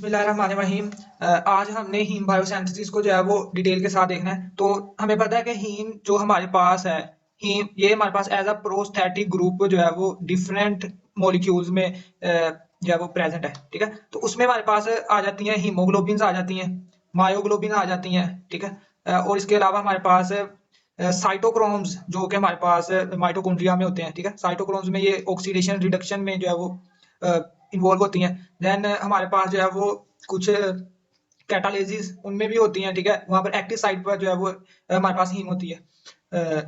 बिस्मिल्लाहिर्रहमानिर्रहीम। आज हमने हीम बायोसिंथेसिस को जो है वो डिटेल के साथ देखना है। तो हमें पता है कि हीम जो हमारे पास है, हीम ये हमारे पास एज अ प्रोस्थेटिक ग्रुप जो है वो डिफरेंट मॉलिक्यूल्स में जो है वो प्रेजेंट है। ठीक है, तो उसमें हमारे पास आ जाती हैं हीमोग्लोबिन्स, आ जाती हैं मायोग्लोबिन, आ जाती हैं। ठीक है, और इसके अलावा हमारे पास साइटोक्रोम्स जो कि हमारे पास माइटोकॉन्ड्रिया में होते हैं। ठीक है, साइटोक्रोम्स में ये ऑक्सीडेशन रिडक्शन में जो है वो इन्वॉल्व होती हैं। देन हमारे पास जो है वो कुछ कैटालिसिस उनमें भी होती हैं। ठीक है, वहां पर एक्टिव साइट पर जो है वो हमारे पास हीम होती है।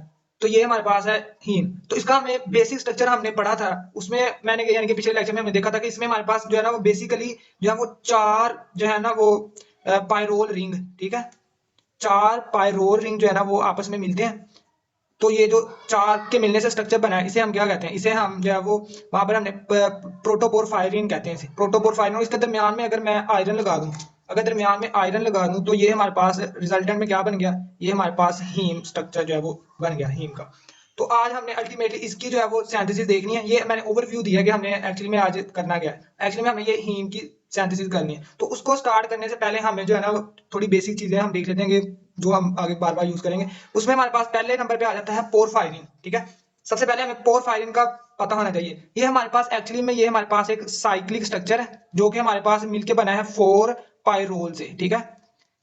तो ये हमारे पास है हीम। तो इसका हमें बेसिक स्ट्रक्चर हमने पढ़ा था, उसमें मैंने यानी कि पिछले लेक्चर में हमने देखा था कि इसमें हमारे पास जो है ना वो बेसिकली जो है वो चार जो है ना वो पायरोल रिंग, ठीक है, चार पायरोल रिंग जो है ना वो आपस में मिलते हैं। तो ये जो चार के मिलने से स्ट्रक्चर बना है, इसे हम क्या कहते हैं, इसे हम जो है वो वहां पर हमने प्रोटोपोरफायरिन कहते हैं इसे, प्रोटोपोरफायरिन। और इसके दरमियान में अगर मैं आयरन लगा दूं, अगर दरमियान में आयरन लगा दूं, तो ये हमारे पास रिजल्टेंट में क्या बन गया, ये हमारे पास हीम स्ट्रक्चर जो है वो बन गया, हीम का। तो आज हमने अल्टीमेटली इसकी जो है वो सिंथेसिस देखनी है। ये मैंने ओवरव्यू दिया है कि हमने एक्चुअली में आज करना क्या है। एक्चुअली में हमें ये हीम की सिंथेसिस करनी है। तो उसको स्टार्ट करने से पहले हमें जो है ना थोड़ी बेसिक चीजें हम देख लेते हैं कि जो हम आगे बार बार यूज करेंगे। उसमें हमारे पास पहले नंबर पे आ जाता है पोरफायरिन। ठीक है, सबसे पहले हमें पोरफायरिन का पता होना चाहिए। ये हमारे पास एक्चुअली में ये हमारे पास एक साइक्लिक स्ट्रक्चर है जो कि हमारे पास मिलके बना है फोर पायरोल से। ठीक है,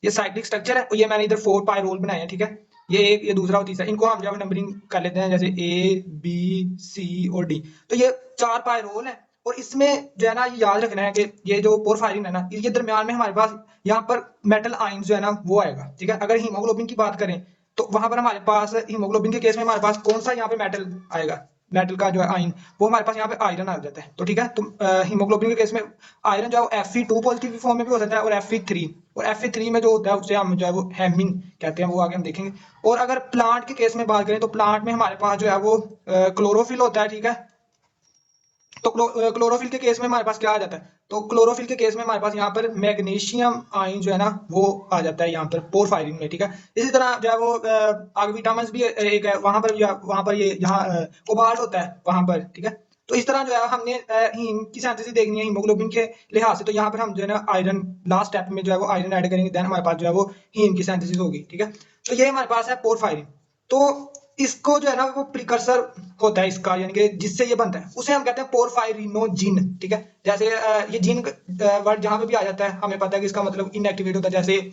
ये साइक्लिक स्ट्रक्चर है और ये मैंने इधर फोर पायरोल बनाए हैं। ठीक है, ये एक, ये दूसरा और तीसरा, इनको हम जब नंबरिंग कर लेते हैं जैसे ए बी सी और डी। तो ये चार पायरोल है और इसमें जो है ना ये याद रखना है कि ये जो पोरफायरिन है ना, ये दरमियान में हमारे पास यहाँ पर मेटल आयन जो है ना वो आएगा। ठीक है, अगर हीमोग्लोबिन की बात करें तो वहां पर हमारे पास हीमोग्लोबिन के केस में हमारे पास कौन सा यहाँ पे मेटल आएगा, मेटल का जो है आयन, वो हमारे पास यहाँ पे आयरन आ जाता है। तो ठीक है, तो हीमोग्लोबिन के केस में आयरन जो है Fe2 पॉजिटिव फॉर्म में भी हो सकता है और Fe3, और Fe3 में जो होता है उसे हम जो है वो हेमिंग कहते हैं, वो आगे हम देखेंगे। और अगर प्लांट के केस में बात करें तो प्लांट में हमारे पास जो है वो क्लोरोफिल होता है। ठीक है, तो क्लोरोफिल के केस में हमारे पास क्या आ जाता है, तो क्लोरोफिल के केस में हमारे पास यहाँ पर मैग्नीशियम आयन जो है ना वो आ जाता है यहाँ पर पोरफायरिन में। ठीक है, इसी तरह जो है वो आगे विटामिन भी एक है, वहां पर ये यहाँ कोबाल्ट होता है वहां पर। ठीक है, तो इस तरह जो है हमने हीम की सिंथेसिस देखनी है हीमोग्लोबिन के लिहाज से। तो यहाँ पर हम जो है ना आयरन लास्ट स्टेप में जो है वो आयरन ऐड करेंगे, देन हमारे पास जो है वो हीम की सिंथेसिस होगी। ठीक है, तो ये हमारे पास है पोरफायरिन। तो इसको जो है ना वो प्रिकर्सर होता है इसका, यानी कि जिससे ये बनता है उसे हम कहते हैं पोरफायरिनोजिन। ठीक है, जैसे ये जिन वर्ड जहां पे भी आ जाता है हमें पता है कि इसका मतलब इनएक्टिवेट होता है। जैसे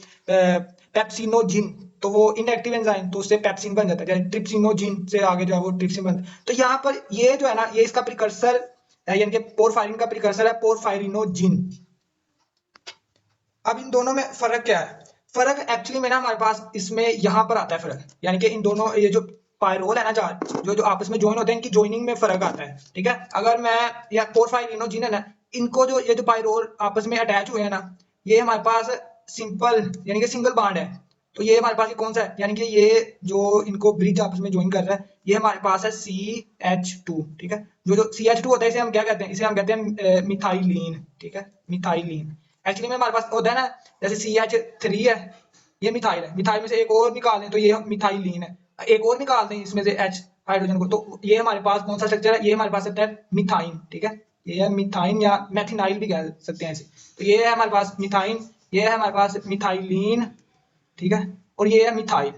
पेप्सिनोजिन, तो वो इनएक्टिव एंजाइम, तो उससे पेप्सिन बन जाता है। जैसे ट्रिप्सिनोजिन से आगे जो है वो ट्रिप्सिन बनता है। तो यहाँ पर ये जो है ना ये इसका प्रिकर्सर यानी कि पोरफायरिन का प्रिकर्सर है पोरफायरिनोजिन। अब इन दोनों में फर्क क्या है, फर्क एक्चुअली में ना हमारे पास इसमें यहाँ पर आता है फर्क, यानी कि इन दोनों ये जो पायरोल है ना चार जो आपस में ज्वाइन होते हैं, इनकी ज्वाइनिंग में फर्क आता है। ठीक है, अगर मैं या पोरफायरिनोजिन है ना, इनको जो ये जो पायरोल आपस में अटैच हुए हैं ना, ये हमारे पास सिंपल यानी कि सिंगल बॉन्ड है। तो ये हमारे पास ये कौन सा है, यानी कि ये जो इनको ब्रिज आपस में ज्वाइन कर रहा है ये हमारे पास है CH2। ठीक है, जो CH2 होता है इसे हम क्या कहते हैं, इसे हम कहते हैं मिथाइलिन। ठीक है, मिथाइलिन एक्चुअली में हमारे पास होता है ना, जैसे CH3 है, ये मिथाइल है, मिथाइल में से एक और निकाल दें तो ये मिथाइलिन है, एक और निकाल दें इसमें से H हाइड्रोजन को, तो ये हमारे पास कौन सा स्ट्रक्चर है, ये हमारे पास सकता है मिथाइन। ठीक है, ये है मिथाइन या मैथिनाइल भी कह सकते हैं इसे। तो ये है हमारे पास मिथाइन, ये है हमारे पास मिथाइलिन। ठीक है, और ये है मिथाइल।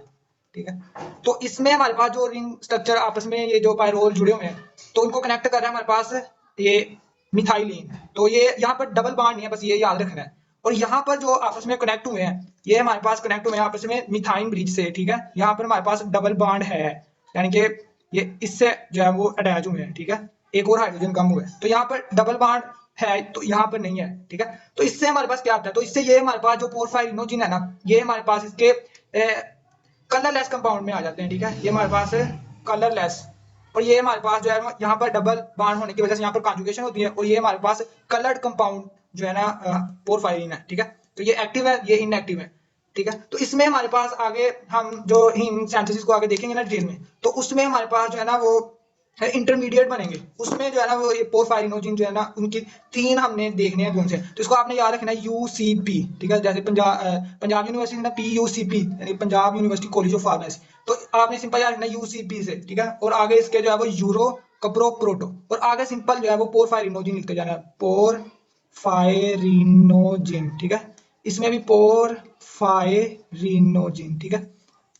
ठीक है, तो इसमें हमारे पास जो रिंग स्ट्रक्चर आपस में ये जो पायरोल जुड़े हुए हैं तो इनको कनेक्ट कर रहा है हमारे पास ये मिथाइलिन। तो ये यहाँ पर डबल बॉन्ड नहीं है, बस ये याद रखना है। और यहाँ पर जो आपस में कनेक्ट हुए हैं ये हमारे पास कनेक्ट हुए हैं आपस में मिथाइन ब्रिज से। ठीक है, यहाँ पर हमारे पास डबल बॉन्ड है, यानी कि ये इससे जो है वो अटैच हुए हैं। ठीक है, एक और हाइड्रोजन कम हुआ है, तो यहाँ पर डबल बॉन्ड है तो यहाँ पर नहीं है। ठीक है, तो इससे हमारे पास क्या आता है, तो इससे ये हमारे पास जो पोरफायरिनोजिन है ना, ये हमारे पास इसके कलरलेस कंपाउंड में आ जाते हैं। ठीक है, ये हमारे पास कलरलेस, और ये हमारे पास जो है यहाँ पर डबल बॉन्ड होने की वजह से यहाँ पर कॉन्जुगेशन होती है और ये हमारे पास कलर्ड कंपाउंड जो है ना पोरफायरिन है। ठीक है, तो ये एक्टिव है, ये इनएक्टिव है। ठीक है, तो इसमें हमारे पास आगे हम जो हीम सिंथेसिस को आगे देखेंगे ना डिटेल में, तो उसमें हमारे पास जो है ना वो इंटरमीडिएट बनेंगे। उसमें जो है ना वो ये पोरफायरिनोजिन जो है ना उनकी तीन हमने देखने हैं कौन से, तो इसको आपने याद रखना है UCP। ठीक है, जैसे पंजाब यूनिवर्सिटी ना PUCP यानी Punjab university college of pharmacy, तो आपने सिंपल याद रखना है UCP से। ठीक है, और आगे इसके जो है वो यूरो कप्रो प्रोटो, और आगे सिंपल जो है वो पोरफायरिनोजिन लिखते जाना है, पोर पोरफायरिनोजिन, ठीक है, इसमें भी पोरफायरिनोजिन, ठीक है।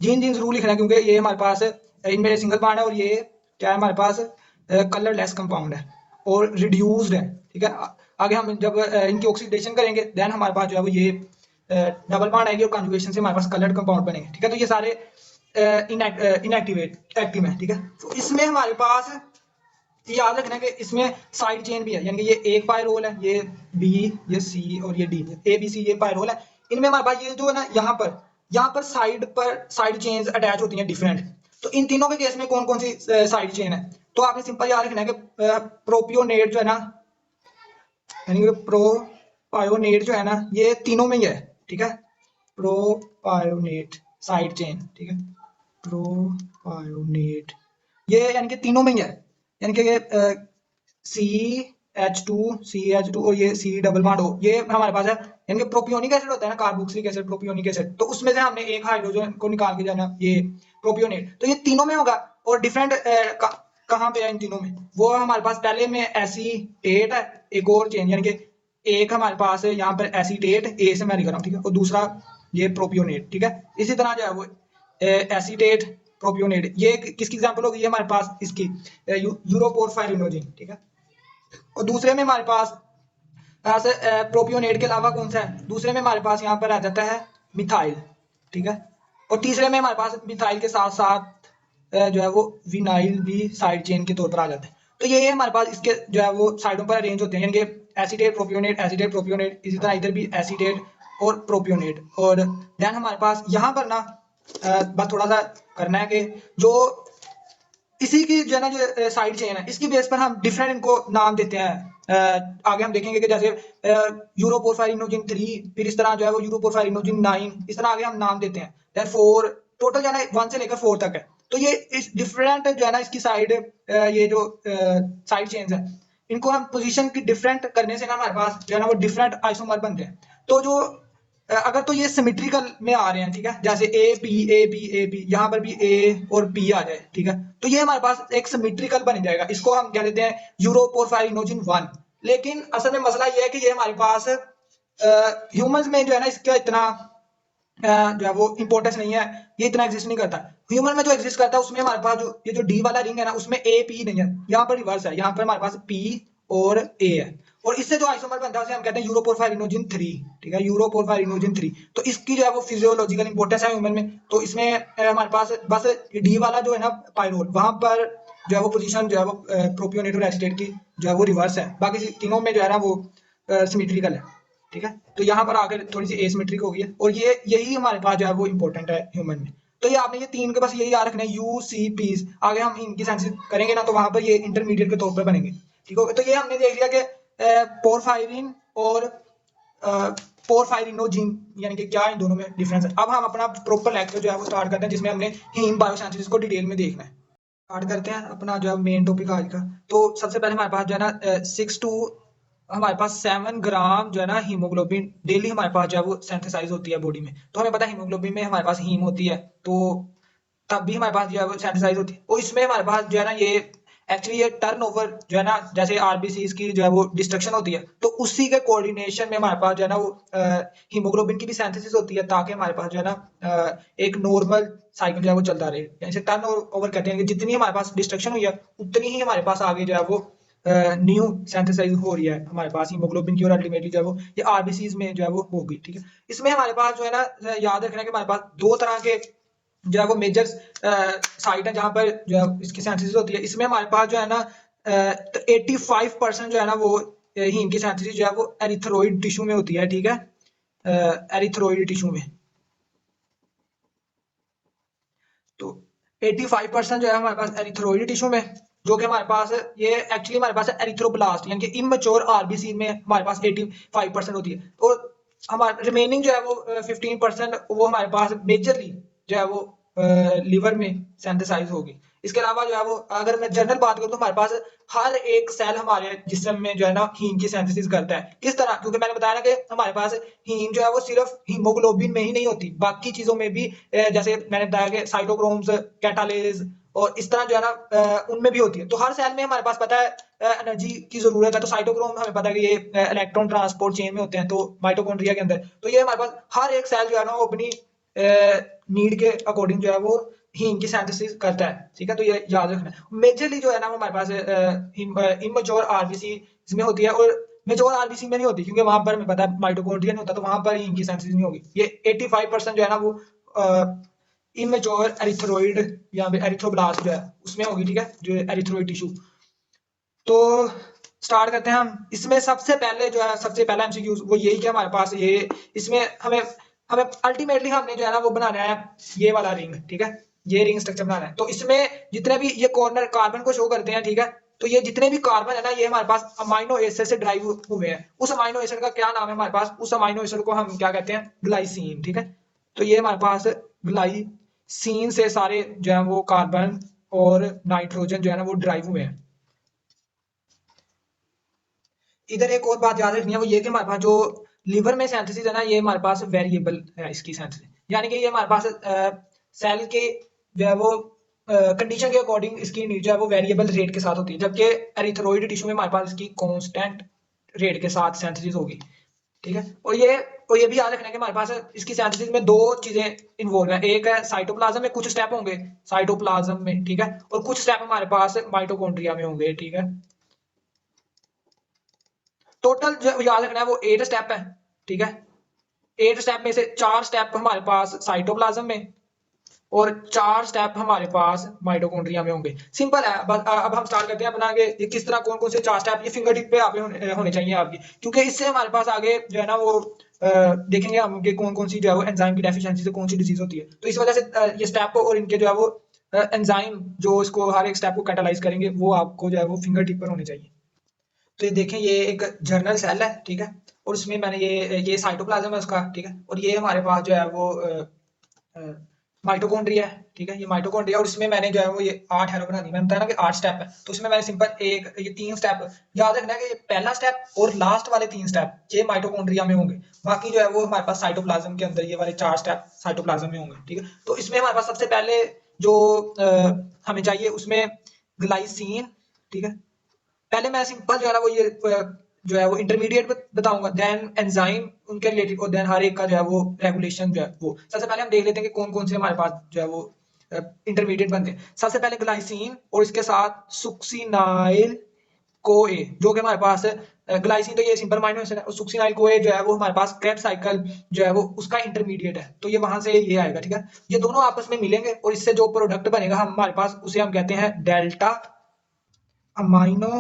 जीन जीन जरूर लिखना है क्योंकि ये हमारे पास इनमें सिंगल बॉन्ड है और ये क्या है हमारे पास कलरलेस कंपाउंड है और रिड्यूस्ड है, ठीक है। आगे हम जब इनकी ऑक्सीडेशन करेंगे देन हमारे पास जो है वो ये डबल बॉन्ड आएगी और कॉन्जुगेशन से हमारे पास कलर्ड कंपाउंड बनेंगे, ठीक है। तो ये सारे इनएक्टिवेट एक्टिव है, ठीक है। तो इसमें हमारे पास याद रखना है कि इसमें साइड चेन भी है, यानी कि ये एक पायरोल है, ये बी, ये सी और ये डी, ए बी सी ये पायरोल है। इनमें हमारे पास ये जो है ना यहाँ पर साइड चेन्स अटैच होती हैं डिफरेंट। तो इन तीनों के केस में कौन कौन सी साइड चेन है, तो आपने सिंपल याद रखना है कि प्रोपियोनेट जो है ना, यानी कि प्रोपायोनेट जो है ना ये तीनों में ही है, ठीक है। प्रोपायोनेट साइड चेन, ठीक है, प्रोपायोनेट ये यानी कि तीनों में ही है, यानी कि CH2 और ये C डबल बॉन्ड O ये हमारे पास है, यानी कि प्रोपियोनिक एसिड होता है ना, कार्बोक्सिलिक एसिड, प्रोपियोनिक एसिड, तो उसमें से हमने एक हाइड्रोजन को निकाल के जाना ये प्रोपियोनेट, तो ये तीनों में होगा। और डिफरेंट कहाँ पे है इन तीनों में, वो हमारे पास पहले में एसीटेट है, एक और चेन, यानी कि एक हमारे पास है यहाँ पर एसीटेट, ए से मैं लिख रहा हूँ, ठीक है, और दूसरा ये प्रोपियोनेट, ठीक है। इसी तरह जो है वो एसीटेट प्रोपियोनेट ये किसकी एग्जांपल होगी, ये हमारे पास इसकी यूरोपोरफायरिनोजिन, ठीक है। और दूसरे में हमारे पास प्रोपियोनेट के अलावा कौन सा है, दूसरे में हमारे पास यहाँ पर आ जाता है मिथाइल, ठीक है। और तीसरे में हमारे पास मिथाइल के साथ साथ जो है वो विनाइल भी साइड चेन के तौर पर आ जाता है। तो ये हमारे पास इसके जो है वो साइडों पर अरेंज होते हैं, यानी कि एसीटेट प्रोपियोनेट, इसी तरह इधर भी एसीटेट और प्रोपियोनेट। और देन हमारे पास यहाँ पर ना बस थोड़ा सा करना है कि जो इसी की जो है ना जो साइड चेन है इसकी बेस पर हम डिफरेंट इनको नाम देते हैं। आगे हम देखेंगे कि जैसे यूरोपोरफायरिनोजिन 3, फिर इस तरह जो है वो यूरोपोरफायरिनोजिन 9, इस तरह आगे हम नाम देते हैं। देन 4 टोटल जो है ना 1 से लेकर 4 तक है। तो ये इस डिफरेंट जो है ना इसकी साइड ये जो साइड चेन्स है इनको हम पोजीशन की डिफरेंट करने से ना हमारे पास जो है ना वो डिफरेंट आइसोमर बनते हैं। तो जो अगर तो ये सिमेट्रिकल में आ रहे हैं, ठीक है, जैसे ए पी यहाँ पर भी ए और पी आ जाए, ठीक है, तो ये हमारे पास एक सिमेट्रिकल बन जाएगा, इसको हम क्या देते हैं यूरोपोरफायरिनोजिन 1। लेकिन असल में मसला ये है कि ये हमारे पास ह्यूमंस में जो है ना इसका इतना जो है वो इंपॉर्टेंस नहीं है, ये इतना एग्जिस्ट नहीं करता। ह्यूमन में जो एग्जिस्ट करता है उसमें हमारे पास जो ये जो डी वाला रिंग है ना उसमें ए पी नहीं है, यहाँ पर रिवर्स है, यहाँ पर हमारे पास पी और ए है। और इससे जो आइसोमर बनता है उसे हम कहते हैं यूरोपोरफायरिनोजिन 3, ठीक है, यूरोपोरफायरिनोजिन 3। तो इसकी जो है वो फिजियोलॉजिकल इंपॉर्टेंस है ह्यूमन में। तो इसमें हमारे पास बस डी वाला जो है ना पायरोल वहां पर जो है वो पोजीशन जो है वो प्रोपियोनेट और एसीटेट की जो है वो रिवर्स है, बाकी तीनों में जो है ना वो सिमेट्रिकल है, ठीक है। तो यहाँ पर आकर थोड़ी सी एसिमेट्रिक हो गई है और ये यही हमारे पास जो है वो इंपॉर्टेंट है ह्यूमन में। तो ये आपने ये तीन के बस यही याद रखना है, यू सी पीज, आगे हम इनकी सेंसिस करेंगे ना तो वहां पर ये इंटरमीडिएट के तौर पर बनेंगे, ठीक है। तो ये हमने देख लिया कि पोरफायरिन और पोरफायरिनोजिन यानी कि क्या इन दोनों में डिफरेंस है। अब हम अपना प्रॉपर लेक्चर जो है वो स्टार्ट करते हैं जिसमें हमने हीम बायोसिंथेसिस को डिटेल में देखना है। स्टार्ट करते हैं अपना जो है मेन टॉपिक आज का। तो सबसे पहले हमारे पास जो है ना 6 टू हमारे पास 7 ग्राम जो है ना हीमोग्लोबिन डेली हमारे पास जो है वो सिंथेसाइज होती है बॉडी में। तो हमें पता है हीमोग्लोबिन में हमारे पास हीम होती है, तो तब भी हमारे पास जो है वो सिंथेसाइज होती है। और इसमें हमारे पास जो है ना ये एक्चुअली ये टर्नओवर जो है ना जैसे आरबीसीज की जो है वो डिस्ट्रक्शन होती है, तो उसी के कोऑर्डिनेशन में हमारे पास जो है ना वो हीमोग्लोबिन की भी सिंथेसिस होती है ताकि हमारे पास जो है ना एक नॉर्मल साइकिल जो है वो चलता रहे। जैसे टर्नओवर कहते हैं कि जितनी हमारे पास डिस्ट्रक्शन हुई है उतनी ही हमारे पास आगे जो है वो न्यू सिंथेसाइज हो रही है हमारे पास हीमोग्लोबिन की और अल्टीमेटली जो है वो ये आरबीसीज में जो है वो होगी, ठीक है। इसमें हमारे पास जो है ना याद रखना है कि हमारे पास दो तरह के जो है वो मेजर साइट है जहां पर जो है इसकी सिंथेसिस होती है। इसमें हमारे पास जो है ना 85% जो है ना वो हीम की सिंथेसिस जो है वो एरिथ्रोइड टिश्यू में होती है, ठीक है, एरिथ्रोइड टिश्यू में। तो 85% जो है हमारे पास एरिथ्रोइड टिश्यू में, जो कि हमारे पास ये एक्चुअली हमारे पास एरिथ्रोब्लास्ट यानी कि इमेच्योर आरबीसी में हमारे पास 85% होती है। और हमारे रिमेनिंग जो है वो 15% वो हमारे पास मेजरली जो है वो लिवर में सिंथेसाइज होगी। इसके अलावा जो है वो अगर मैं जनरल बात करूं तो हमारे पास हर एक सेल हमारे जिस्म में जो है ना हीम की सिंथेसिस करता है। किस तरह, क्योंकि मैंने बताया ना कि हमारे पास हीम जो है वो सिर्फ हीमोग्लोबिन में ही नहीं होती, बाकी चीजों में भी जैसे मैंने बताया कि साइटोक्रोम्स, कैटालेज और इस तरह जो है ना उनमें भी होती है। तो हर सेल में हमारे पास पता है एनर्जी की जरूरत है, तो साइटोक्रोम हमें पता है कि ये इलेक्ट्रॉन ट्रांसपोर्ट चेन में होते हैं, तो माइटोकॉन्ड्रिया के अंदर। तो ये हमारे पास हर एक सेल जो है ना वो अपनी नीड के अकॉर्डिंग जो है वो हीम की सिंथेसिस करता है, ठीक है। तो ये याद रखना है। मेजरली जो है ना वो हमारे पास इमेच्योर आरबीसी इसमें होती है, और मेजोर आरबीसी में नहीं होती, क्योंकि वहां पर हमें पता है माइटोकॉन्ड्रिया नहीं होता, तो वहां पर हीम की सिंथेसिस नहीं होगी। ये 85% जो है ना वो इमेच्योर एरिथ्रोइड या एरिथ्रोब्लास्ट जो है उसमें होगी, ठीक है, जो एरिथ्रोइड टिश्यू। तो स्टार्ट करते हैं हम। इसमें सबसे पहले जो है सबसे पहला एमसीक्यू वो यही कि हमारे पास ये इसमें हमें हमें अल्टीमेटली हमने जो है ना वो बनाना है ये वाला रिंग, ठीक है, ये रिंग स्ट्रक्चर बनाना है। तो इसमें जितने भी ये कॉर्नर कार्बन को शो करते हैं, ठीक है, तो ये जितने भी कार्बन है ना ये हमारे पास अमाइनो एसिड से ड्राइव हुए हैं। उस अमाइनो एसिड का क्या नाम है हमारे पास, उस अमाइनो एसिड को हम क्या कहते हैं, ग्लाइसिन, ठीक है। तो ये हमारे पास ग्लाइसिन से सारे जो है वो कार्बन और नाइट्रोजन जो है ना वो ड्राइव हुए हैं। इधर एक और बात याद रखनी है, वो ये कि हमारे पास जो लिवर में सिंथेसिस है ना ये हमारे पास वेरिएबल है इसकी सिंथेसिस, यानी कि ये हमारे पास सेल के जो है वो कंडीशन के अकॉर्डिंग इसकी नीड जो है वो वेरिएबल रेट के साथ होती है, जबकि एरिथ्रोइड टिश्यू में हमारे पास इसकी कांस्टेंट रेट के साथ सिंथेसिस होगी, ठीक है। और ये भी याद रखना है कि हमारे पास इसकी सिंथेसिस में दो चीजें इन्वॉल्व है। एक है साइटोप्लाज्म में कुछ स्टेप होंगे साइटोप्लाज्म में, ठीक है, और कुछ स्टेप हमारे पास माइटोकॉन्ड्रिया में होंगे, ठीक है। टोटल जो याद रखना है वो 8 स्टेप है, ठीक है। 8 स्टेप में से 4 स्टेप हमारे पास साइटोप्लाज्म में और 4 स्टेप हमारे पास माइटोकॉन्ड्रिया में होंगे। सिंपल है। अब हम स्टार्ट करते हैं अपना आगे ये किस तरह कौन कौन से 4 स्टेप ये फिंगर टिप पे आप होने चाहिए आपकी, क्योंकि इससे हमारे पास आगे जो है ना वो देखेंगे हम कि कौन कौन सी जो है वो एंजाइम की डेफिशिएंसी से कौन सी डिजीज होती है। तो इस वजह से ये स्टेप और इनके जो है वो एंजाइम जो इसको हर एक स्टेप को कैटालाइज करेंगे वो आपको जो है वो फिंगर टिप पर होने चाहिए। तो ये देखें ये एक जर्नल सेल है, ठीक है, और उसमें मैंने ये साइटोप्लाज्म है उसका, ठीक है, और ये हमारे पास जो है वो माइटोकॉन्ड्रिया है, ठीक है, ये माइटोकॉन्ड्रिया, और इसमें मैंने जो है वो ये 8 एरो बना दी। मैंने बताया ना कि 8 स्टेप है, तो इसमें मैंने सिंपल एक ये 3 स्टेप याद रखना है कि ये पहला स्टेप और लास्ट वाले 3 स्टेप ये माइटोकॉन्ड्रिया में होंगे, बाकी जो है वो हमारे पास साइटोप्लाज्म के अंदर ये वाले 4 स्टेप साइटोप्लाज्म में होंगे, ठीक है। तो इसमें हमारे पास सबसे पहले जो हमें चाहिए उसमें ग्लाइसिन, ठीक है। पहले मैं सिंपल जो है ना वो ये जो है वो इंटरमीडिएट बताऊंगा, देन एंजाइम उनके रिलेटेड, और देन हर एक का जो है वो रेगुलेशन जो है वो। सबसे पहले हम देख लेते हैं कि कौन कौन से हमारे पास जो है वो इंटरमीडिएट बनते हैं। सबसे पहले ग्लाइसिन और इसके साथ सुक्सिनाइल कोए, जो कि हमारे पास ग्लाइसिन तो ये सिंपल अमाइनो एसिड है, और सुक्सिनाइल कोए जो है वो हमारे पास क्रेब्स साइकिल जो है वो उसका इंटरमीडिएट है, तो ये वहां से ये आएगा, ठीक है। ये दोनों आपस में मिलेंगे और इससे जो प्रोडक्ट बनेगा हमारे पास उसे हम कहते हैं डेल्टा अमाइनो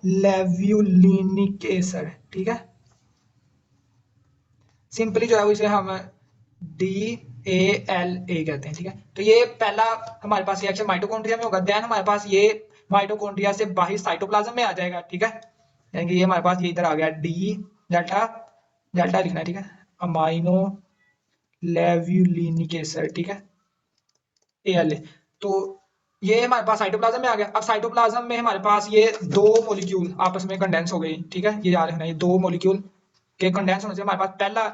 लेव्युलिनिक एसिड, ठीक है। सिंपली जो है वो इसे हम DALA कहते हैं, ठीक है। तो ये पहला हमारे पास रिएक्शन माइटोकॉन्ड्रिया में होगा, देन हमारे पास ये माइटोकॉन्ड्रिया से बाहर साइटोप्लाज्म में आ जाएगा, ठीक है। यानी कि ये हमारे पास ये इधर आ गया डी डेल्टा डेल्टा लिखना है, ठीक है, अमाइनो लेव्युलिनिक एसिड, ठीक है, ALA। तो ये हमारे पास साइटोप्लाज्म में आ गया। अब साइटोप्लाज्म में हमारे पास ये दो मॉलिक्यूल आपस में कंडेंस हो गई, ठीक है, ये याद रखना, ये दो मॉलिक्यूल के कंडेंस होने से हमारे पास पहला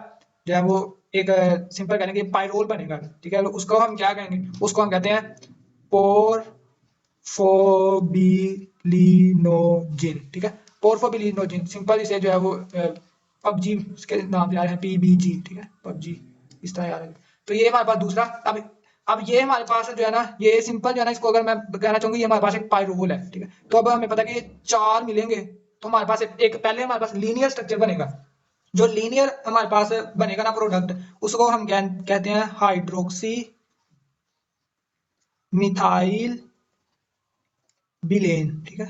जो है वो एक सिंपल कहेंगे पाइरोल बनेगा, ठीक है। उसको हम क्या कहेंगे, उसको हम कहते हैं पोरफोबिलिनोजिन, ठीक है, पोरफोबिलिनोजिन। सिंपल इसे जो है वो पबजी के नाम से आ रहे हैं, PBG, ठीक है, पबजी इस तरह याद है। तो ये हमारे पास दूसरा। अब ये हमारे पास जो है ना ये सिंपल जो है ना इसको अगर मैं कहना चाहूंगी ये हमारे पास एक पाइरोल है, ठीक है। तो अब हमें पता है कि ये 4 मिलेंगे तो हमारे पास एक पहले हमारे पास लीनियर स्ट्रक्चर बनेगा। जो लीनियर हमारे पास बनेगा ना प्रोडक्ट उसको हम कहते हैं हाइड्रोक्सी मिथाइल बिलेन, ठीक है।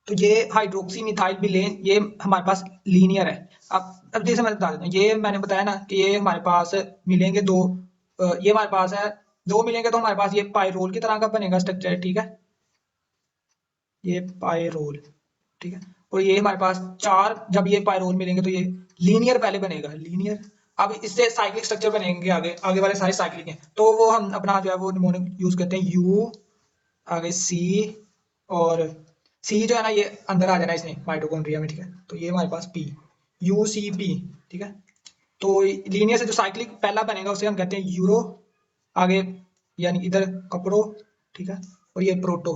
तो ये हाइड्रोक्सी मिथाइल बिलेन ये हमारे पास लीनियर है। अब जैसे मैं बता देता हूँ, ये मैंने बताया ना कि ये हमारे पास मिलेंगे दो, ये हमारे पास है दो मिलेंगे तो हमारे पास ये पाइरोल की तरह का बनेगा स्ट्रक्चर, ठीक है, ये पाइरोल, ठीक है। और ये हमारे पास 4 जब ये पाइरोल मिलेंगे तो ये लीनियर पहले बनेगा, लीनियर। अब इससे साइक्लिक स्ट्रक्चर बनेंगे आगे आगे वाले सारे साइक्लिक हैं, तो वो हम अपना जो है वो निमोनिक यूज करते हैं U, आगे C, और C जो है ना ये अंदर आ जाना इसमें माइटोकॉन्ड्रिया में, ठीक है। तो ये हमारे पास P, UCP, ठीक है। तो लीनियर से जो साइक्लिक पहला बनेगा उसे हम कहते हैं यूरो आगे यानी इधर कपड़ो, ठीक है, और ये प्रोटो।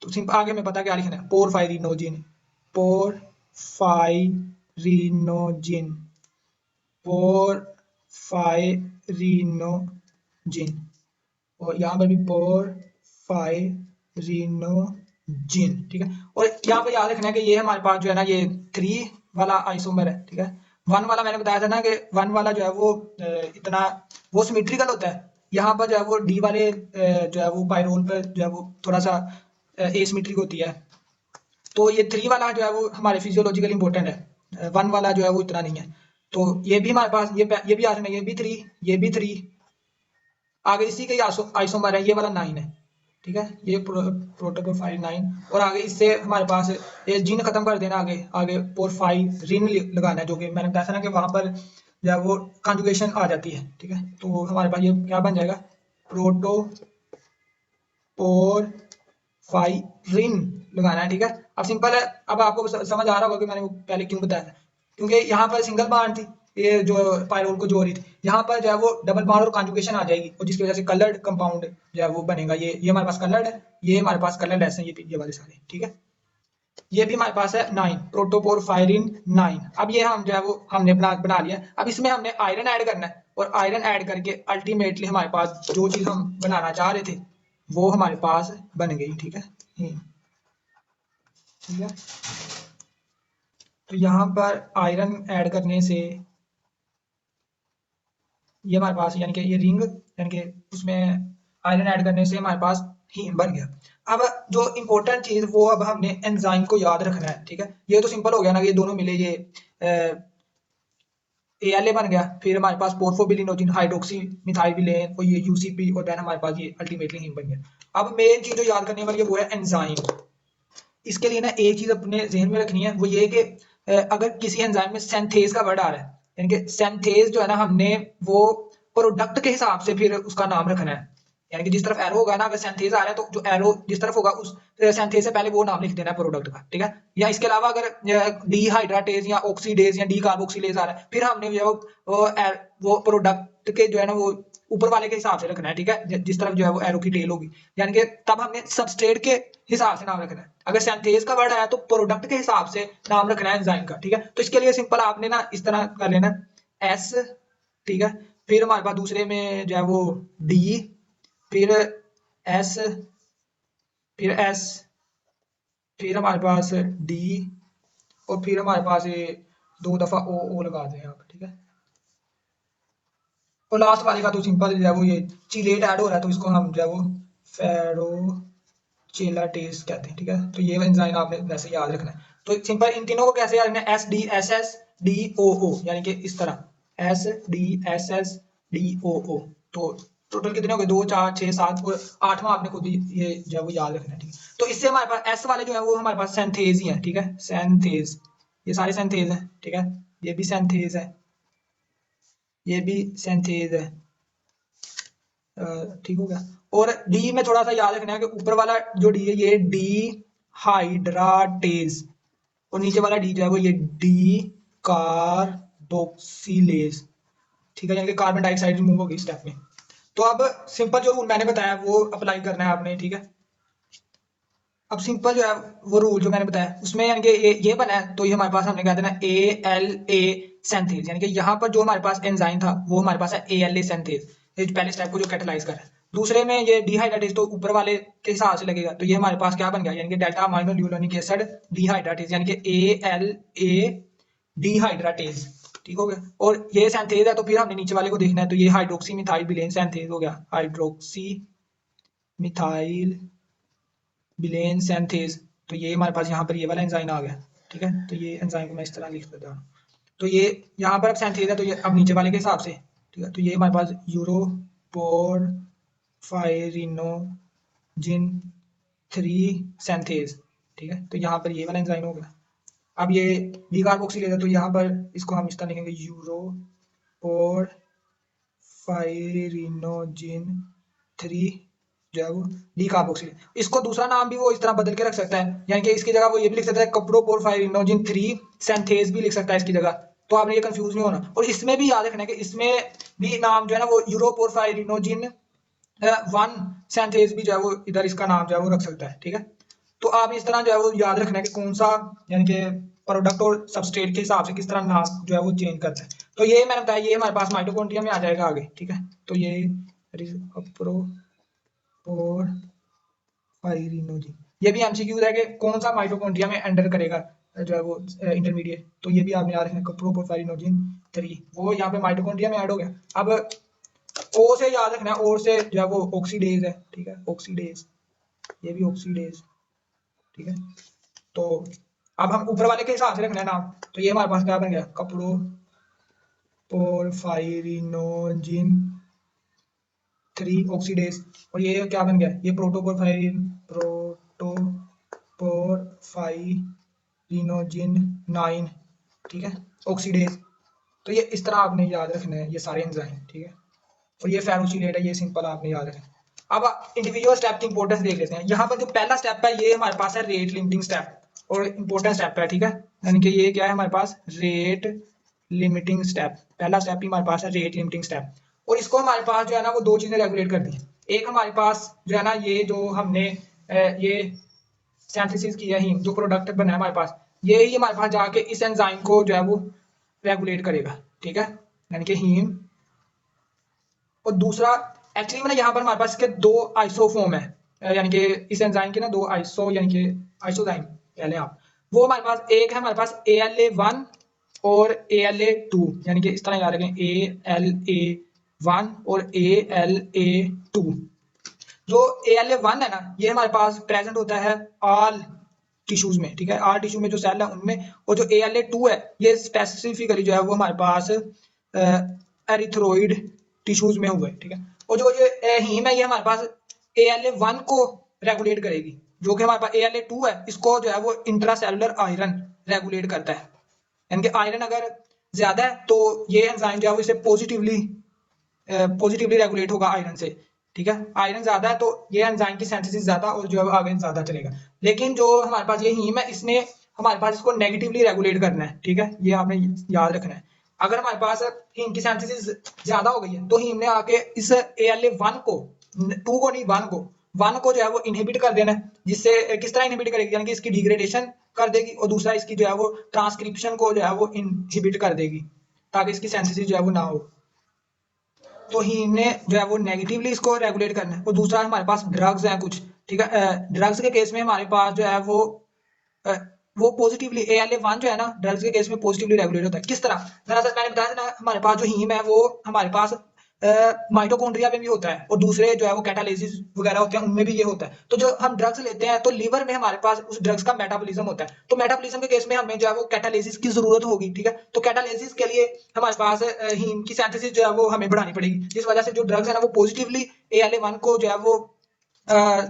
तो सिंपल आगे में पता क्या लिखना है, पोरफायरिनोजिन, पोरफायरिनोजिन, पोरफायरिनोजिन, और यहाँ पर भी पोरफायरिनोजिन, ठीक है। और यहाँ पे याद रखना है कि ये हमारे पास जो है ना ये 3 वाला आइसोमर है, ठीक है। 1 वाला मैंने बताया था ना कि 1 वाला जो है वो इतना वो सिमेट्रिकल होता है। यहाँ पर जो है वो डी वाले जो है वो पायरोल पर जो है वो थोड़ा सा एसिमेट्रिक होती है। तो ये 3 वाला जो है वो हमारे फिजियोलॉजिकल इंपॉर्टेंट है, 1 वाला जो है वो इतना नहीं है। तो ये भी हमारे पास ये भी याद रखना, ये भी 3, ये भी 3, आगे इसी का ही आइसोमर है, ये वाला 9 है, ठीक है, ये प्रोटोपोरफायरिन 9। और आगे इससे हमारे पास ये जीन खत्म कर देना, आगे आगे पोरफायरिन लगाना है, जो कि मैंने बताया था ना कि वहां पर जो है वो कॉन्जुगेशन आ जाती है, ठीक है। तो हमारे पास ये क्या बन जाएगा, प्रोटोपोरफायरिन लगाना है, ठीक है। अब सिंपल है, अब आपको समझ आ रहा होगा कि मैंने वो पहले क्यों बताया था, क्योंकि यहाँ पर सिंगल बॉन्ड थी, ये जो पायरोल को जोड़ रही थी, यहाँ पर जो है वो डबल बॉन्ड और कॉन्जुगेशन आ जाएगी, और जिसकी वजह से कलर्ड कंपाउंड जो है वो बनेगा। ये हमारे पास कलर्ड है, ये हमारे पास कलर लेस है, ये वाले सारे, ठीक है। ये भी हमारे पास है 9, प्रोटोपोरफायरिन 9। अब ये हम जो है वो हमने बना लिया। अब इसमें हमने आयरन ऐड करना है, और आयरन ऐड करके अल्टीमेटली हमारे पास जो चीज हम बनाना चाह रहे थे वो हमारे पास बन गई, ठीक है। ठीक है, तो यहाँ पर आयरन ऐड करने से ये हमारे पास यानी कि ये रिंग यानी कि उसमें आयरन ऐड करने से हमारे पास हीम बन गया। अब जो इम्पोर्टेंट चीज वो अब हमने एंजाइम को याद रखना है, ठीक है। ये तो सिंपल हो गया ना, ये दोनों मिले, ये ALA बन गया, फिर हमारे पास पोरफोबिलिनोजिन हाइड्रोक्सी मिथाइलविलेन, और ये UCP, और देन हमारे पास ये अल्टीमेटली हीम बन गया। अब मेन चीज जो याद करने वाली है वो है एंजाइम। इसके लिए ना एक चीज अपने जहन में रखनी है, वो ये कि अगर किसी एंजाइम में सेंथेज का वर्ड आ रहा है, यानी कि सेंथेज जो है ना, हमने वो प्रोडक्ट के हिसाब से फिर उसका नाम रखना है। यानी कि जिस तरफ एरो होगा ना, अगर सेंथेज आ रहा है तो जो एरो जिस तरफ होगा उस सेंथेज से पहले वो नाम लिख देना है प्रोडक्ट का, ठीक है। या इसके अलावा अगर डीहाइड्राटेज या ऑक्सीडेज या डी कार्बोक्सिलेज आ रहा है, फिर हमने जो वो प्रोडक्ट के जो है ना वो ऊपर वाले के हिसाब से रखना है, ठीक है, जिस तरफ जो है वो एरो की टेल होगी। यानी कि तब हमने सबस्ट्रेट के हिसाब से नाम रखना है। अगर सेंथेज का वर्ड आया तो प्रोडक्ट के हिसाब से नाम रखना है एंजाइम का, ठीक है। तो इसके लिए सिंपल आपने ना इस तरह कर लेना, एस, ठीक है, फिर हमारे पास दूसरे में जो है वो डी, फिर एस, फिर एस, फिर हमारे पास डी, और फिर हमारे पास ये 2 दफा ओ लगा दें आप, ठीक है। और लास्ट वाले का तो सिंपल जो है वो ये चिलेट ऐड हो रहा है, तो इसको हम जो है वो फेरो चेलाटेस कहते हैं, ठीक है। तो ये एंजाइम आपने वैसे याद रखना है। तो सिंपल इन तीनों को कैसे याद रखना है, SDSSDOO, यानी कि इस तरह SDSSDOO। तो टोटल कितने हो गए, 2 4 6 7, और 8वां आपने खुद ये जो है वो याद रखना है, ठीक है। तो इससे हमारे पास एस वाले जो है वो हमारे पास सेंथेज ही है, ठीक है, सेंथेज, ये सारे सेंथेज है, ठीक है। ये भी सेंथेज है, ये भी सेंथेज है, ठीक हो गया। और डी में थोड़ा सा याद रखना है कि ऊपर वाला जो डी है ये डी हाइड्राटेज, और नीचे वाला डी जो है वो ये डी कार्बोक्सिलेज, ठीक है, यानी कि कार्बन डाइऑक्साइड रिमूव होगी स्टेप में। तो अब सिंपल जो रूल मैंने बताया वो अप्लाई करना है आपने, ठीक है। अब सिंपल जो है वो रूल जो मैंने बताया उसमें यानी कि ये बना है, तो ये हमारे पास हमने कहा था ना ALA सेंथेज, यानी कि यहाँ पर जो हमारे पास एंजाइम था वो हमारे पास है ALA सेंथेज, ये पहले स्टेप को जो कैटेलाइज कर रहा है। दूसरे में ये डिहाइड्रेटेज तो ऊपर वाले के हिसाब से लगेगा, तो ये हमारे पास क्या बन गया, यानी कि डेल्टा अमाइनो ल्यूलोनिक एसिड डिहाइड्रेटेज, यानी कि ALA डिहाइड्रेटेज, ठीक हो गया। और ये सेंथेज है तो फिर हमने नीचे वाले को देखना है, तो ये हाइड्रोक्सी मिथाइल बिलेन सेंथेज हो गया, हाइड्रोक्सी मिथाइल बिलेन सेंथेज। तो ये हमारे पास यहाँ पर ये वाला एंजाइम आ गया, ठीक है। तो ये एंजाइम को मैं इस तरह लिख देता हूँ। तो ये यहाँ पर अब सेंथेज है, तो ये अब नीचे वाले के हिसाब से, ठीक है। तो ये हमारे पास यूरोपोरफायरिनोजिन 3 सेंथेज, ठीक है। तो यहाँ पर ये वाला एंजाइम हो गया। अब ये डीकार्बोक्सिलेज है, तो यहाँ पर इसको हम इस तरह लिखेंगे यूरोपोरफायरिनोजिन 3 जो है वो डीकार्बोक्सिलेज। इसको दूसरा नाम भी वो इस तरह बदल के रख सकता है, यानी कि इसकी जगह वो ये भी लिख सकता है कप्रोपोरफायरिनोजिन 3 सेंथेज भी लिख सकता है इसकी जगह, तो आपने ये कंफ्यूज नहीं होना। और इसमें भी याद रखना है कि इसमें भी नाम जो है ना वो यूरोपोरफायरिनोजिन 1 सिंथेज भी जो है वो इधर इसका नाम जो है वो रख सकता है, ठीक है। तो आप इस तरह जो है वो याद रखना है कि कौन सा यानी कि प्रोडक्ट और सबस्ट्रेट के हिसाब से किस तरह नाम जो है वो चेंज करता है। तो ये मैंने बताया, ये हमारे पास माइटोकॉन्ड्रिया में आ जाएगा आगे, ठीक है। तो ये प्रोपोरफायरिनोजिन, ये भी एमसीक्यू है कि कौन सा माइटोकॉन्ड्रिया में एंटर करेगा जो है वो इंटरमीडिएट। तो ये भी आपने याद रखना है, प्रोपोरफायरिनोजिन 3 वो यहाँ पे माइटोकॉन्ड्रिया में ऐड हो गया। अब ओ से याद रखना है, ओ से जो है वो ऑक्सीडेज है, ठीक है, ऑक्सीडेज, ये भी ऑक्सीडेज, ठीक है। तो अब हम ऊपर वाले के हिसाब से रखना है नाम। तो ये हमारे पास क्या बन गया, कप्रो पोरफायरिनोजिन 3 ऑक्सीडेज। और ये क्या बन गया, ये प्रोटोपोरफायरिनोजिन 9, ठीक है, ऑक्सीडेज। तो ये इस तरह आपने याद रखना है ये सारे एंजाइम, ठीक है। और ये फेरोचिलेट है, ये सिंपल आपने याद रखना है। अब इंडिविजुअल स्टेप की इंपॉर्टेंस देख लेते हैं। यहाँ पर जो पहला स्टेप है ये हमारे पास है रेट लिमिटिंग स्टेप और इंपॉर्टेंट स्टेप है, ठीक है। यानी कि ये क्या है हमारे पास, रेट लिमिटिंग स्टेप। पहला स्टेप ही हमारे पास है रेट लिमिटिंग स्टेप। और इसको हमारे पास जो है ना वो दो चीजें रेगुलेट करती हैं। एक हमारे पास जो है ना ये जो हमने ये सिंथेसिस किया ही जो प्रोडक्ट बना है हमारे पास, ये ही हमारे पास जाके इस एंजाइम को जो है वो रेगुलेट करेगा, ठीक है, यानी कि हीम। और दूसरा एक्चुअली में ना यहाँ पर हमारे पास इसके दो आइसोफॉर्म है, यानी कि इस एंजाइम के ना दो आइसो यानी कि आइसोजाइम कह लें आप। वो हमारे पास एक है हमारे पास ALA1 और ALA2, यानी कि इस तरह याद रखें ALA1 और ALA2। जो ALA1 है ना ये हमारे पास प्रेजेंट होता है ऑल टिश्यूज में, ठीक है, ऑल टिश्यू में जो सेल है उनमें। और जो ALA2 है ये स्पेसिफिकली जो है वो हमारे पास एरिथ्रोइड टिश्यूज में हुए, ठीक है। और जो ये हीम है ये हमारे पास ALA1 को रेगुलेट करेगी, जो कि हमारे पास ALA2 है इसको जो है वो इंट्रासेलुलर आयरन रेगुलेट करता है। यानी कि आयरन अगर ज्यादा है तो ये एंजाइम जो है वो इसे पॉजिटिवली रेगुलेट होगा आयरन से, ठीक है। आयरन ज्यादा है तो ये एंजाइम की सिंथेसिस ज्यादा और जो है आगे ज्यादा चलेगा। लेकिन जो हमारे पास ये हीम है इसने हमारे पास इसको नेगेटिवली रेगुलेट करना है, ठीक है, ये आपने याद रखना है। अगर हमारे पास हीम की सिंथेसिस ज्यादा हो गई है तो हीम ने आके इस ALA1 को, 2 को नहीं 1 को जो है वो इनहिबिट कर देना है। जिससे किस तरह इनहिबिट करेगी, यानी कि इसकी डिग्रेडेशन कर देगी और दूसरा इसकी जो है वो ट्रांसक्रिप्शन को जो है वो इनहिबिट कर देगी ताकि इसकी सिंथेसिस जो है वो ना हो। तो हीम ने जो है वो नेगेटिवली इसको रेगुलेट करना है। और दूसरा हमारे पास ड्रग्स हैं कुछ, ठीक है। ड्रग्स के केस में हमारे पास जो है अ, वो पॉजिटिवली ALA1 जो है ना ड्रग्स के केस में पॉजिटिवली रेगुलेट होता है। किस तरह, दरअसल मैंने बताया था ना हमारे पास जो हीम है वो हमारे पास माइटोकॉन्ड्रिया में भी होता है और दूसरे जो है वो कैटालिसिस वगैरह होते हैं उनमें भी ये होता है। तो जो हम ड्रग्स लेते हैं तो लीवर में हमारे पास उस ड्रग्स का मेटाबॉलिज्म होता है। तो मेटाबॉलिज्म के केस में हमें जो है वो कैटालिसिस की जरूरत होगी, ठीक है। तो कैटालिसिस के लिए हमारे पास हीम की सिंथेसिस जो है वो हमें बढ़ानी पड़ेगी, जिस वजह से जो ड्रग्स है ना वो पॉजिटिवली ALA1 को जो है वो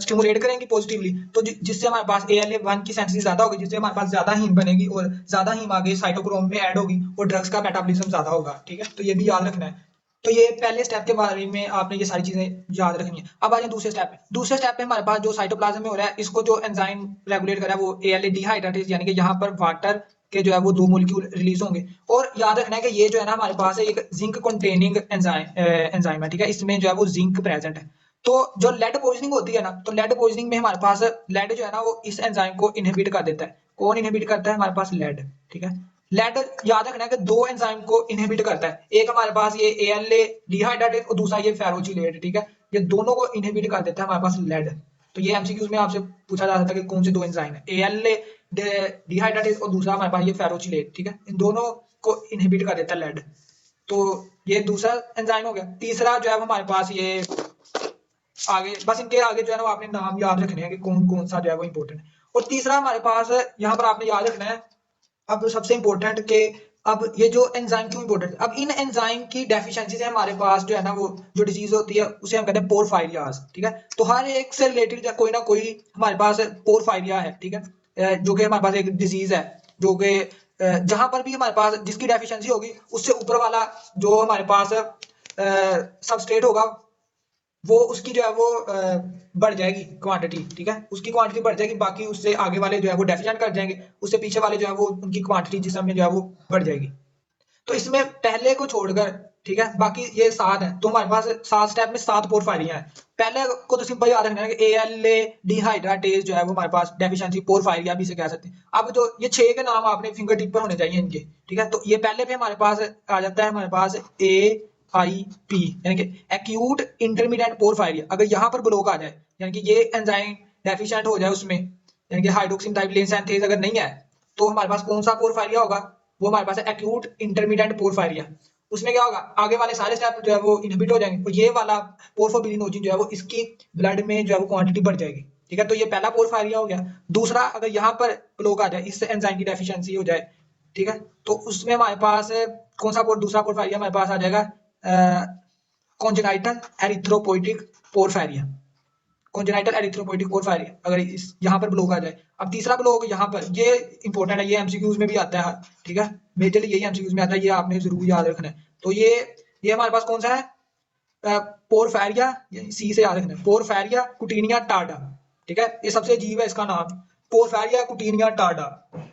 स्टिमुलेट करेंगी पॉजिटिवली। तो जिससे हमारे पास ALA1 की सिंथेसिस ज्यादा होगी, जिससे हमारे पास ज्यादा हीम बनेगी और ज्यादा हीम आगे साइटोक्रोम में ऐड होगी और ड्रग्स का मेटाबॉलिज्म ज्यादा होगा, ठीक है। तो ये भी याद रखना है। तो ये पहले स्टेप के बारे में आपने ये सारी चीजें याद रखनी है। अब आ जाए दूसरे स्टेप पे। दूसरे स्टेप पे हमारे पास जो साइटोप्लाज्म में हो रहा है इसको जो एंजाइम रेगुलेट कर रहा है वो ALA डिहाइड्रेटेज, यानी कि यहाँ पर वाटर के जो है वो 2 मॉलिक्यूल रिलीज होंगे। और याद रखना है कि ये जो है ना हमारे पास है एक जिंक कंटेनिंग एंजाइम है, ठीक है, इसमें जो है वो जिंक प्रेजेंट है। तो जो लेड पॉइजनिंग होती है ना, तो लेड पॉइजनिंग में हमारे पास लेड जो है ना वो इस एंजाइम को इनहिबिट कर देता है। कौन इनहिबिट करता है, हमारे पास लेड, ठीक है। लेड याद रखना है कि 2 एंजाइम को इनहिबिट करता है, एक हमारे पास ये ALA डिहाइड्रेटेज और दूसरा ये फेरोचिलेट, ठीक है। ये दोनों को इनहिबिट कर देता है हमारे पास लेड। तो ये MCQs में आपसे पूछा जा सकता है कि कौन से 2 एंजाइम है, ALA डिहाइड्रेटेज और दूसरा हमारे पास ये फेरोचिलेट, ठीक है। इन दोनों को इनहिबिट कर देता है लेड। तो ये दूसरा एंजाइम हो गया। तीसरा जो है हमारे पास ये आगे, बस इनके आगे जो है ना वो आपने नाम याद रखने हैं कि कौन कौन सा जो है वो इंपॉर्टेंट है। और तीसरा हमारे पास यहाँ पर आपने याद रखना है अब सबसे इंपॉर्टेंट के, अब ये जो एंजाइम क्यों इंपॉर्टेंट है, अब इन एंजाइम की डेफिशिएंसी से हमारे पास जो है ना वो जो डिजीज होती है उसे हम कहते हैं पोरफायरियाज, ठीक है। तो हर एक से रिलेटेड कोई ना कोई हमारे पास पोरफायरिया है, ठीक है, जो कि हमारे पास एक डिजीज है जो कि जहां पर भी हमारे पास जिसकी डेफिशिएंसी होगी उससे ऊपर वाला जो हमारे पास सबस्ट्रेट होगा वो उसकी जो है वो बढ़ जाएगी क्वांटिटी, ठीक है, उसकी क्वांटिटी बढ़ जाएगी, बाकी उससे आगे वाले जो है वो डेफिशिएंट कर जाएंगे, उससे पीछे वाले जो है वो उनकी क्वांटिटी जिसम में जो है वो बढ़ जाएगी। तो इसमें पहले को छोड़कर, ठीक है, बाकी ये 7 है, तो हमारे पास 7 स्टेप में 7 पोरफायरियां हैं। पहले को तो सिंपल याद रखना है कि ALA डिहाइड्रेटेज जो है वो हमारे पास डेफिशिएंसी पोरफायरिया भी से कह सकते हैं। अब जो ये 6 के नाम आपने फिंगर टिप पर होने चाहिए इनके, ठीक है, तो ये पहले पे हमारे पास आ जाता है हमारे पास AIP, यानी कि एक्यूट इंटरमीडिएट पोरफायरिया। अगर यहाँ पर ब्लॉक आ जाए, यानी कि ये एंजाइम डेफिशिएंट हो जाए उसमें, यानी कि हाइड्रोक्सिन टाइप लेन सिंथेज अगर नहीं है, तो हमारे पास कौन सा पोरफायरिया होगा, वो हमारे पास है एक्यूट इंटरमीडिएट पोरफायरिया। उसमें क्या होगा, आगे वाले सारे स्टेप जो है वो इनहिबिट हो जाएंगे, तो ये वाला पोरफोबिलिनोजिन जो है वो इसकी ब्लड में जो है वो क्वांटिटी बढ़ जाएगी, ठीक है, तो ये पहला पोरफायरिया हो गया। दूसरा, अगर यहाँ पर ब्लॉक आ जाए, इससे एंजाइम की डेफिशिएंसी हो जाए, ठीक है, तो उसमें हमारे पास कौन सा दूसरा पोरफायरिया हमारे पास आ जाएगा, कॉन्जेनाइटल एरिथ्रोपोइटिक पोरफायरिया। कॉन्जेनाइटल एरिथ्रोपोइटिक पोरफायरिया अगर इस यहाँ पर ब्लॉक आ जाए। अब तीसरा ब्लॉक यहाँ पर, ये इंपॉर्टेंट है, ये एमसीक्यूज में भी आता है, ठीक है, मेजरली यही एमसीक्यूज में आता है, ये आपने जरूर याद रखना है। तो ये हमारे पास कौन सा है, पोरफायरिया, सी से याद रखना है, पोरफायरिया कुटिनिया टार्डा, ठीक है, ये सबसे अजीब है इसका नाम, पोरफायरिया कुटिनिया टार्डा।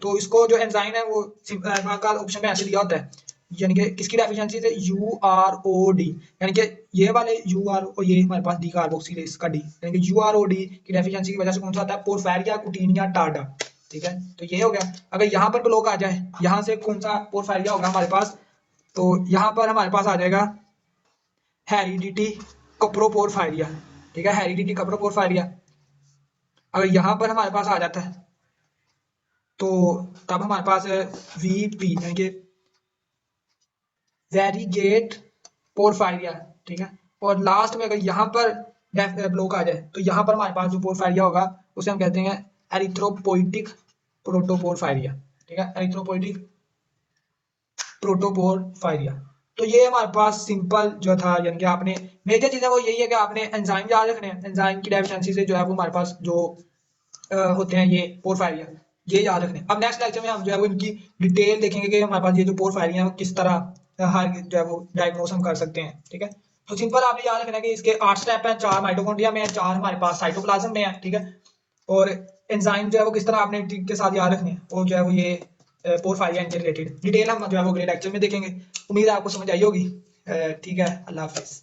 तो इसको जो एंजाइम है वो ऑप्शन में ऐसे दिया होता है, यानी कि किसकी डेफिशिएंसी से, UROD, यानी कि ये वाले UR और ये हमारे पास डी कार्बोक्सिलेज का डी, यानी कि UROD की डेफिशिएंसी की वजह से कौन सा आता है, पोरफायरिया कुटिनिया टार्डा, ठीक है, तो ये हो गया। अगर यहाँ पर ब्लॉक आ जाए, यहाँ से कौन सा पोरफायरिया होगा हमारे पास, तो यहाँ पर हमारे पास आ जाएगा हेरिडिटी कप्रोपोरफायरिया, ठीक है, हेरिडिटी कप्रोपोरफायरिया। अगर यहाँ पर हमारे पास आ जाता है, तो तब हमारे पास है VP, यानी कि वेरीगेट पोरफायरिया, ठीक है, और लास्ट में अगर यहाँ पर ब्लॉक आ जाए, तो यहाँ पर हमारे पास जो पोरफायरिया होगा उसे हम कहते हैं एरिथ्रोपोइटिक प्रोटोपोरफायरिया, ठीक है, एरिथ्रोपोइटिक प्रोटोपोरफायरिया। तो ये हमारे पास सिंपल जो था, यानी कि आपने मेजर चीजें वो यही है कि आपने एंजाइम याद रखने हैं, एंजाइम की डेफिशिएंसी से जो है वो हमारे पास जो होते हैं ये पोरफायरिया, ये याद रखने हैं। अब नेक्स्ट लेक्चर में हम जो है वो इनकी डिटेल देखेंगे कि हमारे पास ये जो पोरफायरिया है किस तरह हर जो है वो डायग्नोस हम कर सकते हैं, ठीक है। तो सिंपल आपने याद रखना है कि इसके 8 स्टेप हैं, 4 माइटोकॉन्ड्रिया में है, 4 हमारे पास साइटोप्लाज्म में है, ठीक है, और एंजाइम जो है वो किस तरह आपने के साथ याद रखने हैं, और जो है वो ये पोरफायरिया इनके रिलेटेड डिटेल हम जो है वो अगले लेक्चर में देखेंगे। उम्मीद है आपको समझ आई होगी, ठीक है, अल्लाह हाफिज।